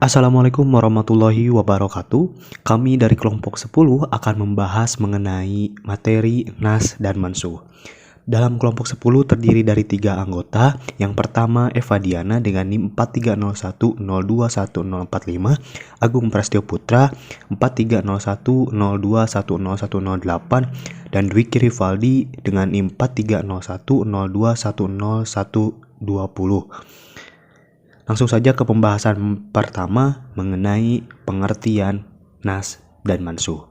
Assalamualaikum warahmatullahi wabarakatuh. Kami dari kelompok 10 akan membahas mengenai materi nas dan mansuh. Dalam kelompok 10 terdiri dari 3 anggota. Yang pertama Eva Diana dengan NIM 4301021045, Agung Prasetyo Putra 430102101008, dan Dwiki Rivaldi dengan NIM 430102101020. Langsung saja ke pembahasan pertama mengenai pengertian nas dan mansuh.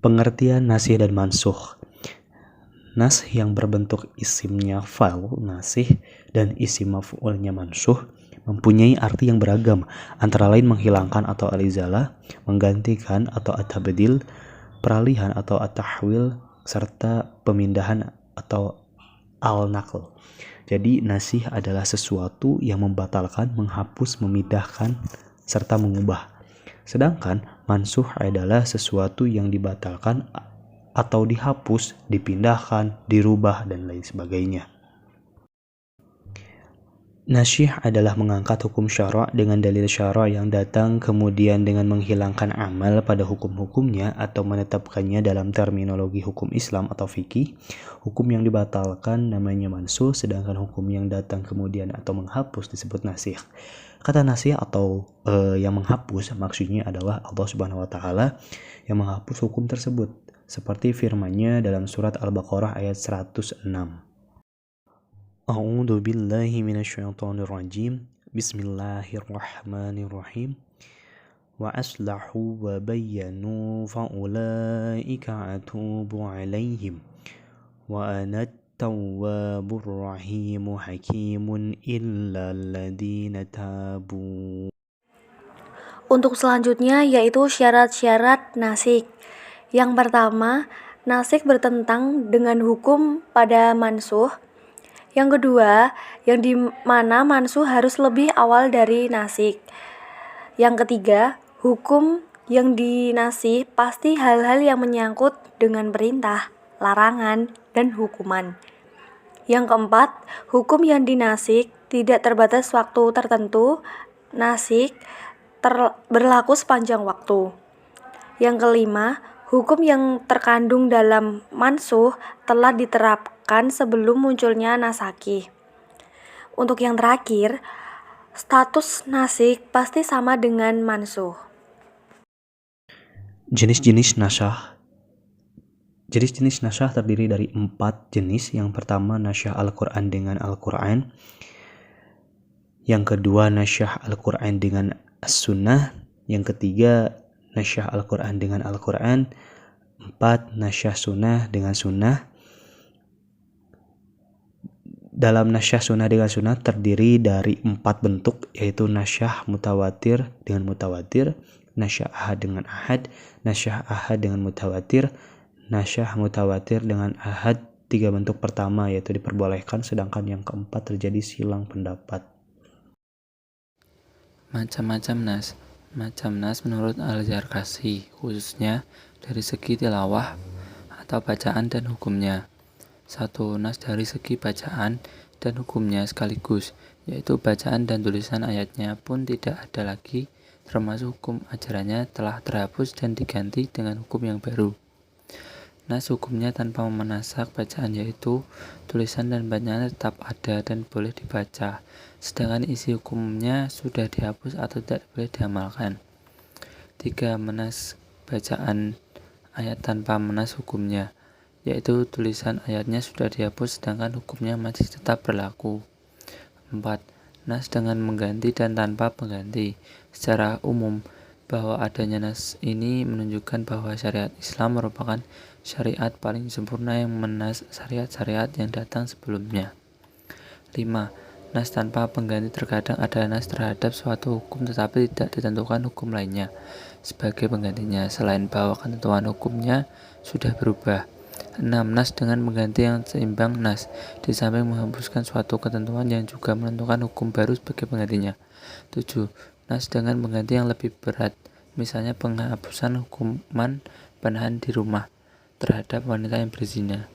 Pengertian nasih dan mansuh. Nas yang berbentuk isimnya fa'il nasih dan isim maf'ulnya mansuh mempunyai arti yang beragam, antara lain menghilangkan atau al-izalah, menggantikan atau at-tabdil, peralihan atau at-tahwil, serta pemindahan atau al-naql. Jadi nasih adalah sesuatu yang membatalkan, menghapus, memindahkan, serta mengubah. Sedangkan mansuh adalah sesuatu yang dibatalkan atau dihapus, dipindahkan, dirubah, dan lain sebagainya. Nasyih adalah mengangkat hukum syara' dengan dalil syara' yang datang, kemudian dengan menghilangkan amal pada hukum-hukumnya atau menetapkannya dalam terminologi hukum Islam atau fikih. Hukum yang dibatalkan namanya mansuh, sedangkan hukum yang datang kemudian atau menghapus disebut nasyih. Kata nasyih atau yang menghapus maksudnya adalah Allah Subhanahu wa taala yang menghapus hukum tersebut, seperti firman-Nya dalam surat Al-Baqarah ayat 106. A'udzu billahi minasyaitonir rajim. Bismillahirrahmanirrahim. Wa aslahu wa bayyanu fa ulaika atubu alaihim wa ana at-tawwabur rahim hakimun illa alladziina tabu. Untuk selanjutnya yaitu syarat-syarat nasik. Yang pertama, nasik bertentang dengan hukum pada mansuh. Yang kedua, yang di mana mansuh harus lebih awal dari nasik. Yang ketiga, hukum yang dinasih pasti hal-hal yang menyangkut dengan perintah, larangan, dan hukuman. Yang keempat, hukum yang dinasih tidak terbatas waktu tertentu. Nasik berlaku sepanjang waktu. Yang kelima, hukum yang terkandung dalam mansuh telah diterapkan sebelum munculnya nasakih. Untuk yang terakhir, status nasik pasti sama dengan mansuh. Jenis-jenis nasyah. Jenis-jenis nasyah terdiri dari 4 jenis. Yang pertama nasyah Al-Quran dengan Al-Quran. Yang kedua nasyah Al-Quran dengan As-Sunnah. Yang ketiga nasyah Al-Quran dengan Al-Quran. 4 nasyah Sunnah dengan Sunnah. Dalam nasyah Sunnah dengan Sunnah terdiri dari 4 bentuk, yaitu nasyah mutawatir dengan mutawatir, nasyah ahad dengan ahad, nasyah ahad dengan mutawatir, nasyah mutawatir dengan ahad. 3 bentuk pertama yaitu diperbolehkan, sedangkan yang keempat terjadi silang pendapat. Macam-macam nas. Macam nas menurut Al-Zarkasi, khususnya dari segi tilawah atau bacaan dan hukumnya. 1. Nas dari segi bacaan dan hukumnya sekaligus, yaitu bacaan dan tulisan ayatnya pun tidak ada lagi, termasuk hukum ajarannya telah terhapus dan diganti dengan hukum yang baru. Nas hukumnya tanpa menasak bacaan, yaitu tulisan dan bacaan tetap ada dan boleh dibaca, sedangkan isi hukumnya sudah dihapus atau tidak boleh diamalkan. 3. Menas bacaan ayat tanpa menas hukumnya, yaitu tulisan ayatnya sudah dihapus sedangkan hukumnya masih tetap berlaku. 4. Nas dengan mengganti dan tanpa pengganti. Secara umum, bahwa adanya nas ini menunjukkan bahwa syariat Islam merupakan syariat paling sempurna yang menas syariat-syariat yang datang sebelumnya. 5. Nas tanpa pengganti. Terkadang ada nas terhadap suatu hukum tetapi tidak ditentukan hukum lainnya sebagai penggantinya, selain bahwa ketentuan hukumnya sudah berubah. 6. Nas dengan mengganti yang seimbang. Nas di samping menghapuskan suatu ketentuan yang juga menentukan hukum baru sebagai penggantinya. 7. Nas dengan mengganti yang lebih berat, misalnya penghapusan hukuman penahan di rumah terhadap wanita yang berzina.